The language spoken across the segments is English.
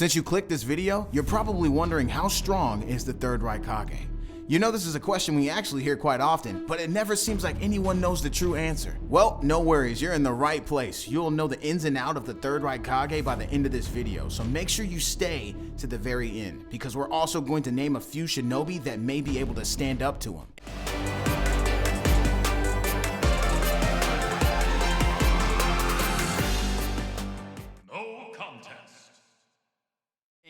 Since you clicked this video, you're probably wondering how strong is the third Raikage? You know, this is a question we actually hear quite often, but it never seems like anyone knows the true answer. Well, no worries, you're in the right place. You'll know the ins and out of the third Raikage by the end of this video, so make sure you stay to the very end, because we're also going to name a few shinobi that may be able to stand up to him.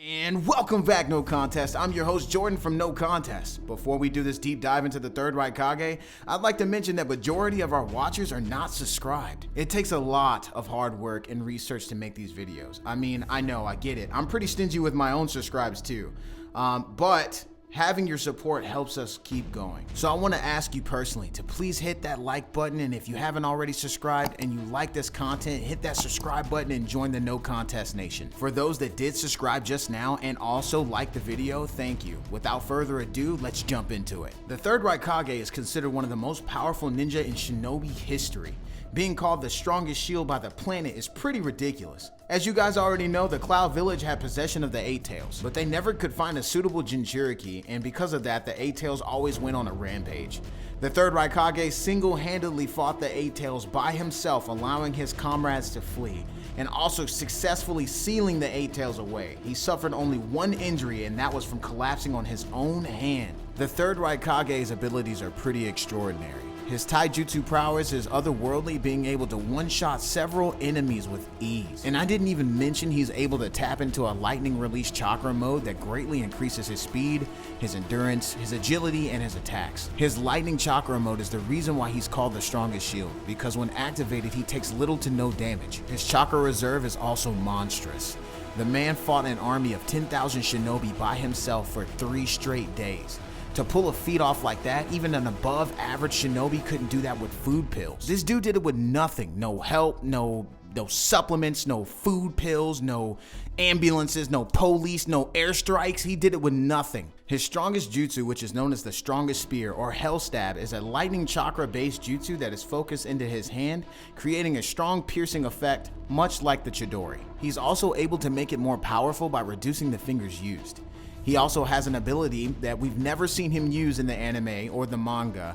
And welcome back, No Contest. I'm your host, Jordan from No Contest. Before we do this deep dive into the third Raikage, I'd like to mention that majority of our watchers are not subscribed. It takes a lot of hard work and research to make these videos. I mean, I know, I get it. I'm pretty stingy with my own subscribes too. But having your support helps us keep going. So I want to ask you personally to please hit that like button, and if you haven't already subscribed and you like this content, hit that subscribe button and join the No Contest Nation. For those that did subscribe just now and also like the video, thank you. Without further ado, let's jump into it. The third Raikage is considered one of the most powerful ninja in shinobi history. Being called the strongest shield by the planet is pretty ridiculous. As you guys already know, the Cloud Village had possession of the Eight Tails, but they never could find a suitable Jinchuriki, and because of that, the Eight Tails always went on a rampage. The third Raikage single-handedly fought the Eight Tails by himself, allowing his comrades to flee, and also successfully sealing the Eight Tails away. He suffered only one injury, and that was from collapsing on his own hand. The third Raikage's abilities are pretty extraordinary. His taijutsu prowess is otherworldly, being able to one-shot several enemies with ease. And I didn't even mention he's able to tap into a lightning release chakra mode that greatly increases his speed, his endurance, his agility, and his attacks. His lightning chakra mode is the reason why he's called the strongest shield, because when activated, he takes little to no damage. His chakra reserve is also monstrous. The man fought an army of 10,000 shinobi by himself for 3 straight days. To pull a feat off like that, even an above average shinobi couldn't do that with food pills. This dude did it with nothing. No help, no supplements, no food pills, no ambulances, no police, no airstrikes. He did it with nothing. His strongest jutsu, which is known as the strongest spear or hell stab, is a lightning chakra based jutsu that is focused into his hand, creating a strong piercing effect, much like the Chidori. He's also able to make it more powerful by reducing the fingers used. He also has an ability that we've never seen him use in the anime or the manga,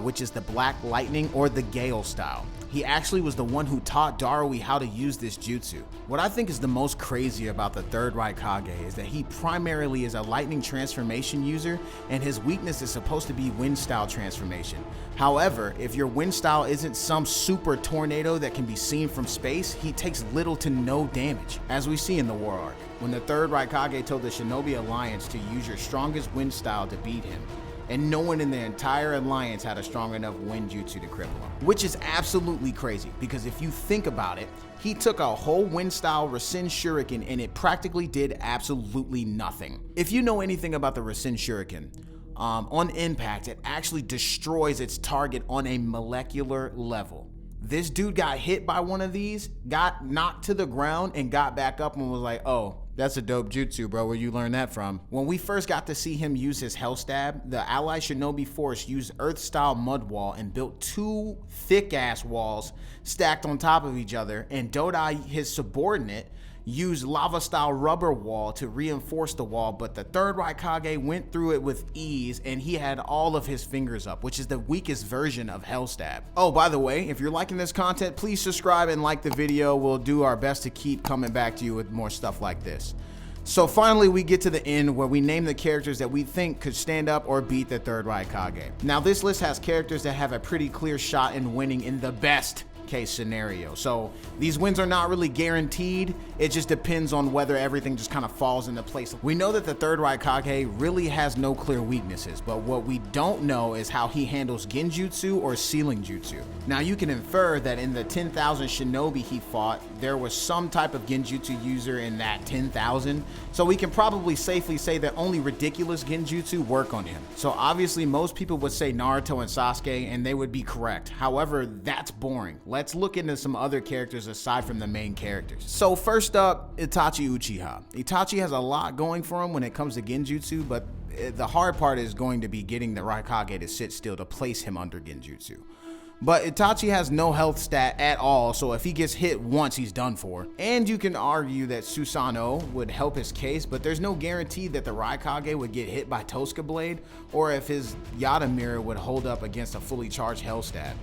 which is the Black Lightning or the Gale style. He actually was the one who taught Darui how to use this jutsu. What I think is the most crazy about the third Raikage is that he primarily is a lightning transformation user, and his weakness is supposed to be wind style transformation. However, if your wind style isn't some super tornado that can be seen from space, he takes little to no damage, as we see in the war arc, when the third Raikage told the Shinobi Alliance to use your strongest wind style to beat him, and no one in the entire alliance had a strong enough wind jutsu to cripple him. Which is absolutely crazy, because if you think about it, he took a whole wind style Rasen Shuriken and it practically did absolutely nothing. If you know anything about the Rasen Shuriken, on impact, it actually destroys its target on a molecular level. This dude got hit by one of these, got knocked to the ground, and got back up and was like, oh, that's a dope jutsu, bro. Where you learn that from? When we first got to see him use his hell stab, the allied shinobi force used earth-style mud wall and built 2 thick-ass walls stacked on top of each other, and Dodai, his subordinate, used lava-style rubber wall to reinforce the wall, but the third Raikage went through it with ease, and he had all of his fingers up, which is the weakest version of Hell Stab. Oh, by the way, if you're liking this content, please subscribe and like the video. We'll do our best to keep coming back to you with more stuff like this. So finally, we get to the end where we name the characters that we think could stand up or beat the third Raikage. Now, this list has characters that have a pretty clear shot in winning in the best case scenario. So these wins are not really guaranteed. It just depends on whether everything just kind of falls into place. We know that the third Raikage really has no clear weaknesses, but what we don't know is how he handles genjutsu or sealing jutsu. Now you can infer that in the 10,000 shinobi he fought, there was some type of genjutsu user in that 10,000. So we can probably safely say that only ridiculous genjutsu work on him. So obviously most people would say Naruto and Sasuke, and they would be correct. However, that's boring. Let's look into some other characters aside from the main characters. So first up, Itachi Uchiha. Itachi has a lot going for him when it comes to genjutsu, but the hard part is going to be getting the Raikage to sit still to place him under genjutsu. But Itachi has no health stat at all, so if he gets hit once, he's done for. And you can argue that Susanoo would help his case, but there's no guarantee that the Raikage would get hit by Tosca Blade, or if his Yata Mirror would hold up against a fully charged health stat.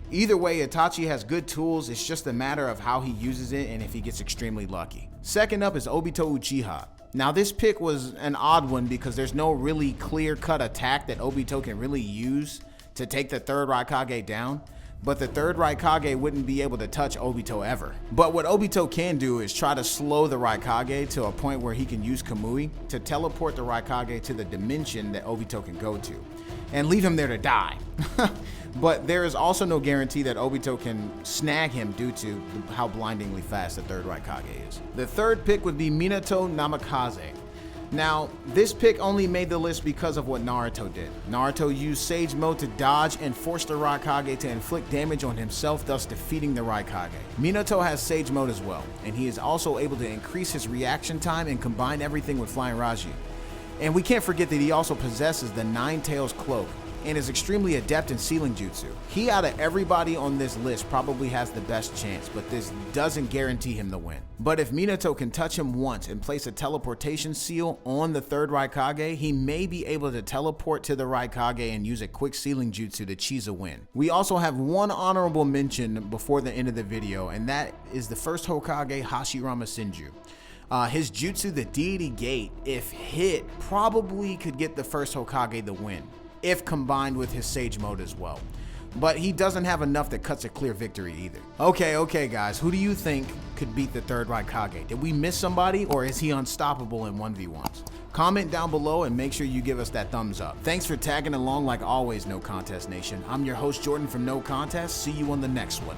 Either way, Itachi has good tools, it's just a matter of how he uses it and if he gets extremely lucky. Second up is Obito Uchiha. Now this pick was an odd one because there's no really clear-cut attack that Obito can really use to take the third Raikage down, but the third Raikage wouldn't be able to touch Obito ever. But what Obito can do is try to slow the Raikage to a point where he can use Kamui to teleport the Raikage to the dimension that Obito can go to, and leave him there to die. But there is also no guarantee that Obito can snag him due to how blindingly fast the third Raikage is. The third pick would be Minato Namikaze. Now, this pick only made the list because of what Naruto did. Naruto used Sage Mode to dodge and force the Raikage to inflict damage on himself, thus defeating the Raikage. Minato has Sage Mode as well, and he is also able to increase his reaction time and combine everything with Flying Raji. And we can't forget that he also possesses the Nine Tails Cloak, and is extremely adept in sealing jutsu. He, out of everybody on this list, probably has the best chance, but this doesn't guarantee him the win. But if Minato can touch him once and place a teleportation seal on the third Raikage, he may be able to teleport to the Raikage and use a quick sealing jutsu to cheese a win. We also have one honorable mention before the end of the video, and that is the first Hokage, Hashirama Senju. His jutsu, the Deity Gate, if hit, probably could get the first Hokage the win, if combined with his Sage Mode as well. But he doesn't have enough that cuts a clear victory either. Okay guys, who do you think could beat the third Raikage? Did we miss somebody, or is he unstoppable in 1v1s? Comment down below and make sure you give us that thumbs up. Thanks for tagging along like always, No Contest Nation. I'm your host Jordan from No Contest. See you on the next one.